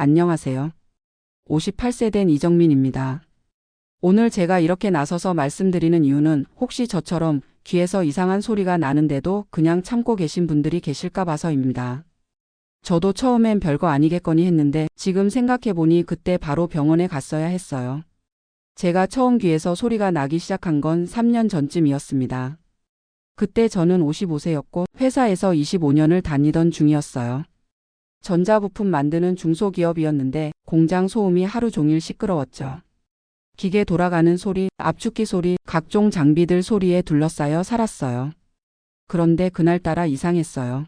안녕하세요. 58세 된 이정민입니다. 오늘 제가 이렇게 나서서 말씀드리는 이유는 혹시 저처럼 귀에서 이상한 소리가 나는데도 그냥 참고 계신 분들이 계실까 봐서입니다. 저도 처음엔 별거 아니겠거니 했는데 지금 생각해보니 그때 바로 병원에 갔어야 했어요. 제가 처음 귀에서 소리가 나기 시작한 건 3년 전쯤이었습니다. 그때 저는 55세였고 회사에서 25년을 다니던 중이었어요. 전자부품 만드는 중소기업이었는데 공장 소음이 하루 종일 시끄러웠죠. 기계 돌아가는 소리, 압축기 소리, 각종 장비들 소리에 둘러싸여 살았어요. 그런데 그날따라 이상했어요.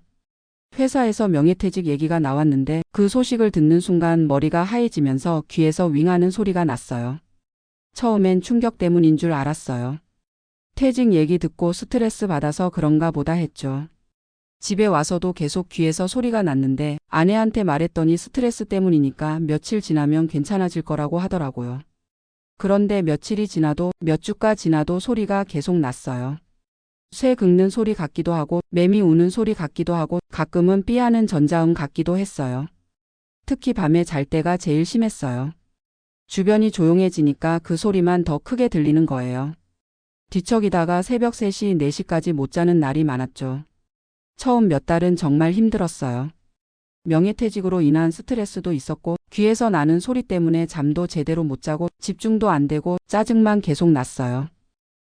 회사에서 명예퇴직 얘기가 나왔는데 그 소식을 듣는 순간 머리가 하얘지면서 귀에서 윙하는 소리가 났어요. 처음엔 충격 때문인 줄 알았어요. 퇴직 얘기 듣고 스트레스 받아서 그런가 보다 했죠. 집에 와서도 계속 귀에서 소리가 났는데 아내한테 말했더니 스트레스 때문이니까 며칠 지나면 괜찮아질 거라고 하더라고요. 그런데 며칠이 지나도 몇 주가 지나도 소리가 계속 났어요. 쇠 긁는 소리 같기도 하고 매미 우는 소리 같기도 하고 가끔은 삐하는 전자음 같기도 했어요. 특히 밤에 잘 때가 제일 심했어요. 주변이 조용해지니까 그 소리만 더 크게 들리는 거예요. 뒤척이다가 새벽 3시, 4시까지 못 자는 날이 많았죠. 처음 몇 달은 정말 힘들었어요. 명예퇴직으로 인한 스트레스도 있었고 귀에서 나는 소리 때문에 잠도 제대로 못 자고 집중도 안 되고 짜증만 계속 났어요.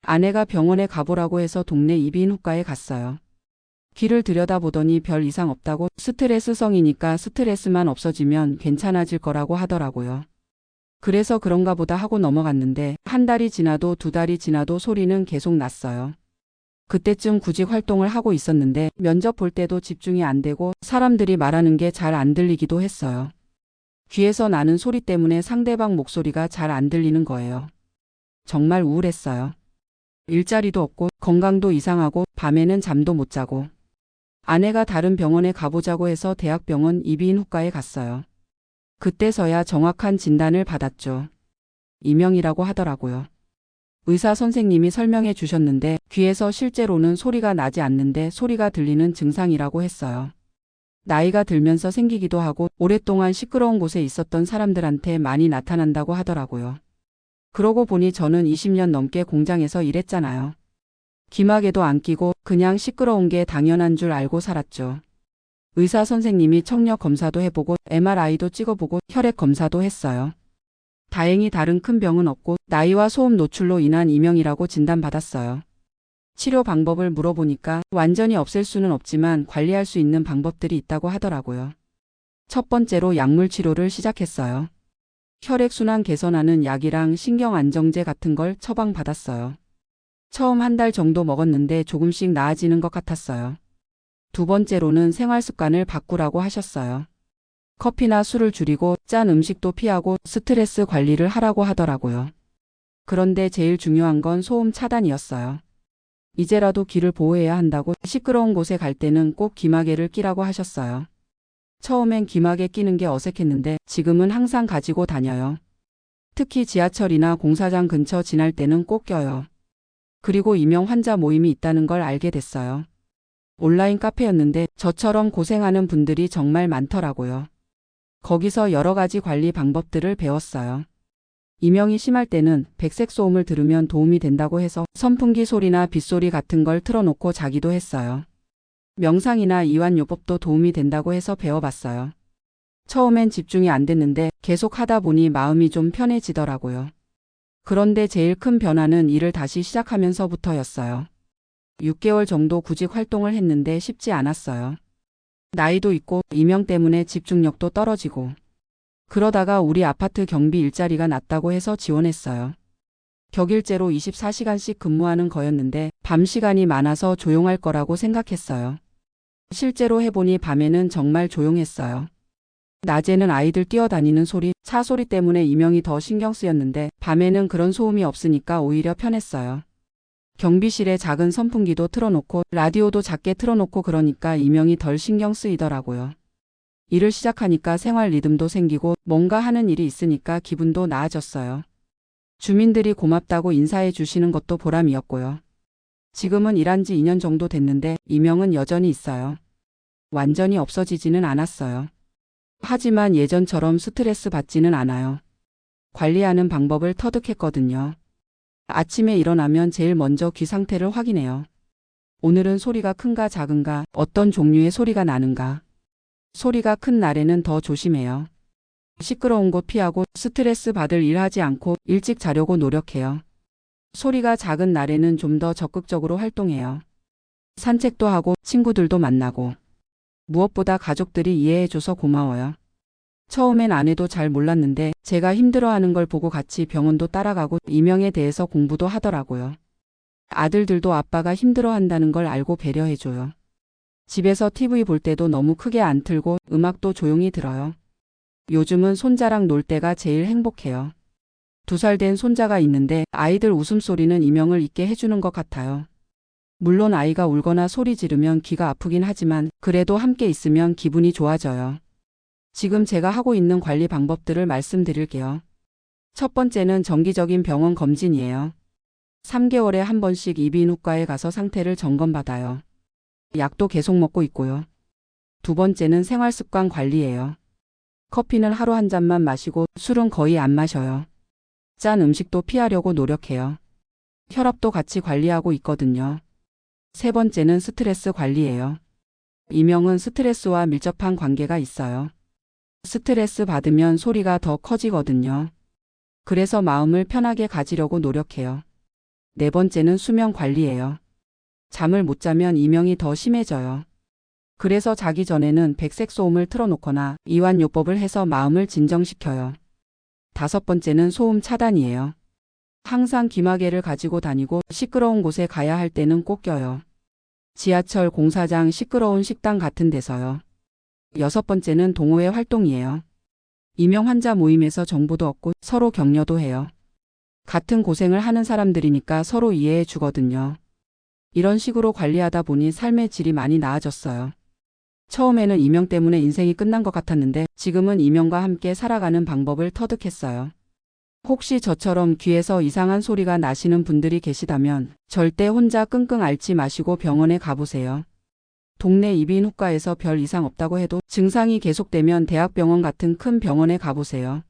아내가 병원에 가보라고 해서 동네 이비인후과에 갔어요. 귀를 들여다보더니 별 이상 없다고 스트레스성이니까 스트레스만 없어지면 괜찮아질 거라고 하더라고요. 그래서 그런가 보다 하고 넘어갔는데 한 달이 지나도 두 달이 지나도 소리는 계속 났어요. 그때쯤 구직 활동을 하고 있었는데 면접 볼 때도 집중이 안 되고 사람들이 말하는 게 잘 안 들리기도 했어요. 귀에서 나는 소리 때문에 상대방 목소리가 잘 안 들리는 거예요. 정말 우울했어요. 일자리도 없고 건강도 이상하고 밤에는 잠도 못 자고. 아내가 다른 병원에 가보자고 해서 대학병원 이비인후과에 갔어요. 그때서야 정확한 진단을 받았죠. 이명이라고 하더라고요. 의사 선생님이 설명해 주셨는데 귀에서 실제로는 소리가 나지 않는데 소리가 들리는 증상이라고 했어요. 나이가 들면서 생기기도 하고 오랫동안 시끄러운 곳에 있었던 사람들한테 많이 나타난다고 하더라고요. 그러고 보니 저는 20년 넘게 공장에서 일했잖아요. 귀마개도 안 끼고 그냥 시끄러운 게 당연한 줄 알고 살았죠. 의사 선생님이 청력 검사도 해보고 MRI도 찍어보고 혈액 검사도 했어요. 다행히 다른 큰 병은 없고 나이와 소음 노출로 인한 이명이라고 진단받았어요. 치료 방법을 물어보니까 완전히 없앨 수는 없지만 관리할 수 있는 방법들이 있다고 하더라고요. 첫 번째로 약물 치료를 시작했어요. 혈액순환 개선하는 약이랑 신경안정제 같은 걸 처방받았어요. 처음 한 달 정도 먹었는데 조금씩 나아지는 것 같았어요. 두 번째로는 생활 습관을 바꾸라고 하셨어요. 커피나 술을 줄이고 짠 음식도 피하고 스트레스 관리를 하라고 하더라고요. 그런데 제일 중요한 건 소음 차단이었어요. 이제라도 귀를 보호해야 한다고 시끄러운 곳에 갈 때는 꼭 귀마개를 끼라고 하셨어요. 처음엔 귀마개 끼는 게 어색했는데 지금은 항상 가지고 다녀요. 특히 지하철이나 공사장 근처 지날 때는 꼭 껴요. 그리고 이명 환자 모임이 있다는 걸 알게 됐어요. 온라인 카페였는데 저처럼 고생하는 분들이 정말 많더라고요. 거기서 여러 가지 관리 방법들을 배웠어요. 이명이 심할 때는 백색 소음을 들으면 도움이 된다고 해서 선풍기 소리나 빗소리 같은 걸 틀어놓고 자기도 했어요. 명상이나 이완요법도 도움이 된다고 해서 배워봤어요. 처음엔 집중이 안 됐는데 계속 하다 보니 마음이 좀 편해지더라고요. 그런데 제일 큰 변화는 일을 다시 시작하면서부터였어요. 6개월 정도 구직 활동을 했는데 쉽지 않았어요. 나이도 있고 이명 때문에 집중력도 떨어지고. 그러다가 우리 아파트 경비 일자리가 났다고 해서 지원했어요. 격일제로 24시간씩 근무하는 거였는데 밤 시간이 많아서 조용할 거라고 생각했어요. 실제로 해보니 밤에는 정말 조용했어요. 낮에는 아이들 뛰어다니는 소리, 차 소리 때문에 이명이 더 신경 쓰였는데 밤에는 그런 소음이 없으니까 오히려 편했어요. 경비실에 작은 선풍기도 틀어놓고 라디오도 작게 틀어놓고 그러니까 이명이 덜 신경 쓰이더라고요. 일을 시작하니까 생활 리듬도 생기고 뭔가 하는 일이 있으니까 기분도 나아졌어요. 주민들이 고맙다고 인사해 주시는 것도 보람이었고요. 지금은 일한 지 2년 정도 됐는데 이명은 여전히 있어요. 완전히 없어지지는 않았어요. 하지만 예전처럼 스트레스 받지는 않아요. 관리하는 방법을 터득했거든요. 아침에 일어나면 제일 먼저 귀 상태를 확인해요. 오늘은 소리가 큰가 작은가, 어떤 종류의 소리가 나는가. 소리가 큰 날에는 더 조심해요. 시끄러운 곳 피하고 스트레스 받을 일 하지 않고 일찍 자려고 노력해요. 소리가 작은 날에는 좀 더 적극적으로 활동해요. 산책도 하고 친구들도 만나고. 무엇보다 가족들이 이해해줘서 고마워요. 처음엔 아내도 잘 몰랐는데 제가 힘들어하는 걸 보고 같이 병원도 따라가고 이명에 대해서 공부도 하더라고요. 아들들도 아빠가 힘들어한다는 걸 알고 배려해줘요. 집에서 TV 볼 때도 너무 크게 안 틀고 음악도 조용히 들어요. 요즘은 손자랑 놀 때가 제일 행복해요. 2살 된 손자가 있는데 아이들 웃음소리는 이명을 잊게 해주는 것 같아요. 물론 아이가 울거나 소리 지르면 귀가 아프긴 하지만 그래도 함께 있으면 기분이 좋아져요. 지금 제가 하고 있는 관리 방법들을 말씀드릴게요. 첫 번째는 정기적인 병원 검진이에요. 3개월에 한 번씩 이비인후과에 가서 상태를 점검받아요. 약도 계속 먹고 있고요. 두 번째는 생활습관 관리예요. 커피는 하루 한 잔만 마시고 술은 거의 안 마셔요. 짠 음식도 피하려고 노력해요. 혈압도 같이 관리하고 있거든요. 세 번째는 스트레스 관리예요. 이명은 스트레스와 밀접한 관계가 있어요. 스트레스 받으면 소리가 더 커지거든요. 그래서 마음을 편하게 가지려고 노력해요. 네 번째는 수면 관리예요. 잠을 못 자면 이명이 더 심해져요. 그래서 자기 전에는 백색 소음을 틀어놓거나 이완요법을 해서 마음을 진정시켜요. 다섯 번째는 소음 차단이에요. 항상 귀마개를 가지고 다니고 시끄러운 곳에 가야 할 때는 꼭 껴요. 지하철, 공사장, 시끄러운 식당 같은 데서요. 여섯 번째는 동호회 활동이에요. 이명 환자 모임에서 정보도 얻고 서로 격려도 해요. 같은 고생을 하는 사람들이니까 서로 이해해 주거든요. 이런 식으로 관리하다 보니 삶의 질이 많이 나아졌어요. 처음에는 이명 때문에 인생이 끝난 것 같았는데 지금은 이명과 함께 살아가는 방법을 터득했어요. 혹시 저처럼 귀에서 이상한 소리가 나시는 분들이 계시다면 절대 혼자 끙끙 앓지 마시고 병원에 가보세요. 동네 이비인후과에서 별 이상 없다고 해도 증상이 계속되면 대학병원 같은 큰 병원에 가보세요.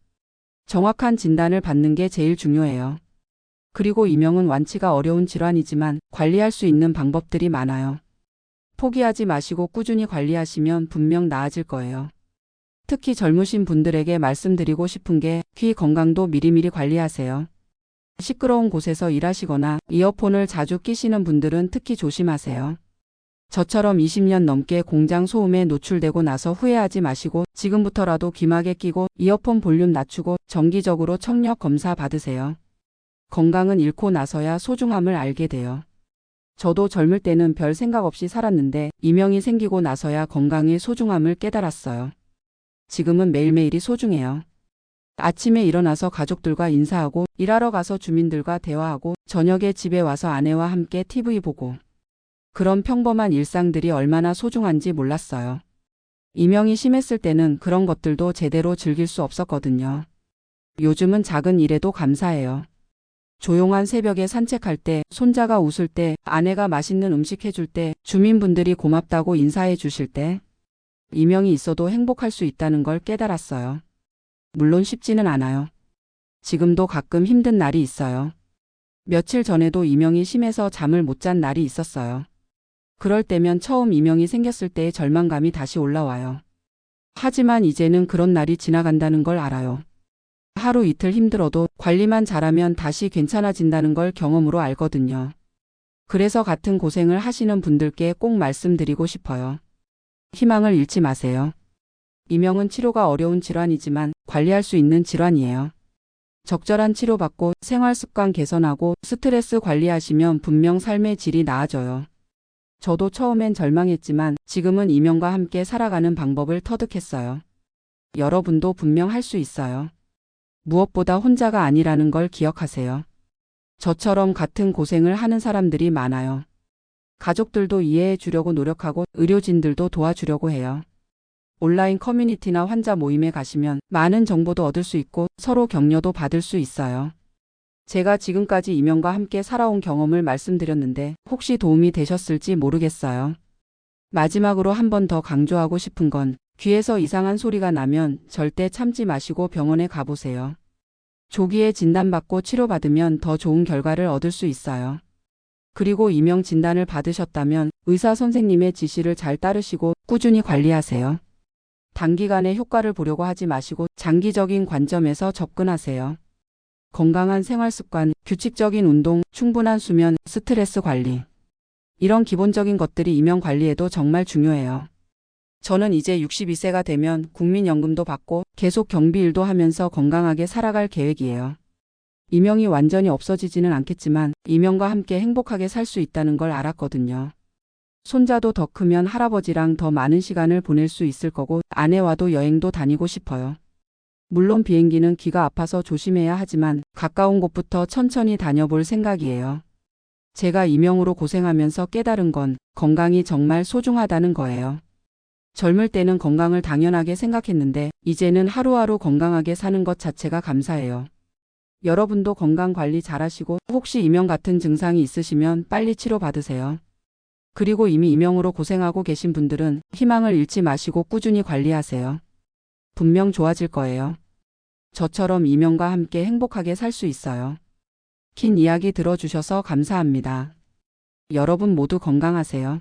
정확한 진단을 받는 게 제일 중요해요. 그리고 이명은 완치가 어려운 질환이지만 관리할 수 있는 방법들이 많아요. 포기하지 마시고 꾸준히 관리하시면 분명 나아질 거예요. 특히 젊으신 분들에게 말씀드리고 싶은 게 귀 건강도 미리미리 관리하세요. 시끄러운 곳에서 일하시거나 이어폰을 자주 끼시는 분들은 특히 조심하세요. 저처럼 20년 넘게 공장 소음에 노출되고 나서 후회하지 마시고 지금부터라도 귀마개 끼고 이어폰 볼륨 낮추고 정기적으로 청력 검사 받으세요. 건강은 잃고 나서야 소중함을 알게 돼요. 저도 젊을 때는 별 생각 없이 살았는데 이명이 생기고 나서야 건강의 소중함을 깨달았어요. 지금은 매일매일이 소중해요. 아침에 일어나서 가족들과 인사하고 일하러 가서 주민들과 대화하고 저녁에 집에 와서 아내와 함께 TV 보고 그런 평범한 일상들이 얼마나 소중한지 몰랐어요. 이명이 심했을 때는 그런 것들도 제대로 즐길 수 없었거든요. 요즘은 작은 일에도 감사해요. 조용한 새벽에 산책할 때, 손자가 웃을 때, 아내가 맛있는 음식 해줄 때, 주민분들이 고맙다고 인사해 주실 때, 이명이 있어도 행복할 수 있다는 걸 깨달았어요. 물론 쉽지는 않아요. 지금도 가끔 힘든 날이 있어요. 며칠 전에도 이명이 심해서 잠을 못 잔 날이 있었어요. 그럴 때면 처음 이명이 생겼을 때의 절망감이 다시 올라와요. 하지만 이제는 그런 날이 지나간다는 걸 알아요. 하루 이틀 힘들어도 관리만 잘하면 다시 괜찮아진다는 걸 경험으로 알거든요. 그래서 같은 고생을 하시는 분들께 꼭 말씀드리고 싶어요. 희망을 잃지 마세요. 이명은 치료가 어려운 질환이지만 관리할 수 있는 질환이에요. 적절한 치료받고 생활습관 개선하고 스트레스 관리하시면 분명 삶의 질이 나아져요. 저도 처음엔 절망했지만 지금은 이명과 함께 살아가는 방법을 터득했어요. 여러분도 분명 할 수 있어요. 무엇보다 혼자가 아니라는 걸 기억하세요. 저처럼 같은 고생을 하는 사람들이 많아요. 가족들도 이해해 주려고 노력하고 의료진들도 도와주려고 해요. 온라인 커뮤니티나 환자 모임에 가시면 많은 정보도 얻을 수 있고 서로 격려도 받을 수 있어요. 제가 지금까지 이명과 함께 살아온 경험을 말씀드렸는데 혹시 도움이 되셨을지 모르겠어요. 마지막으로 한 번 더 강조하고 싶은 건 귀에서 이상한 소리가 나면 절대 참지 마시고 병원에 가보세요. 조기에 진단받고 치료받으면 더 좋은 결과를 얻을 수 있어요. 그리고 이명 진단을 받으셨다면 의사 선생님의 지시를 잘 따르시고 꾸준히 관리하세요. 단기간에 효과를 보려고 하지 마시고 장기적인 관점에서 접근하세요. 건강한 생활 습관, 규칙적인 운동, 충분한 수면, 스트레스 관리. 이런 기본적인 것들이 이명 관리에도 정말 중요해요. 저는 이제 62세가 되면 국민연금도 받고 계속 경비일도 하면서 건강하게 살아갈 계획이에요. 이명이 완전히 없어지지는 않겠지만 이명과 함께 행복하게 살 수 있다는 걸 알았거든요. 손자도 더 크면 할아버지랑 더 많은 시간을 보낼 수 있을 거고 아내와도 여행도 다니고 싶어요. 물론 비행기는 귀가 아파서 조심해야 하지만 가까운 곳부터 천천히 다녀볼 생각이에요. 제가 이명으로 고생하면서 깨달은 건 건강이 정말 소중하다는 거예요. 젊을 때는 건강을 당연하게 생각했는데 이제는 하루하루 건강하게 사는 것 자체가 감사해요. 여러분도 건강 관리 잘하시고 혹시 이명 같은 증상이 있으시면 빨리 치료받으세요. 그리고 이미 이명으로 고생하고 계신 분들은 희망을 잃지 마시고 꾸준히 관리하세요. 분명 좋아질 거예요. 저처럼 이명과 함께 행복하게 살 수 있어요. 긴 이야기 들어주셔서 감사합니다. 여러분 모두 건강하세요.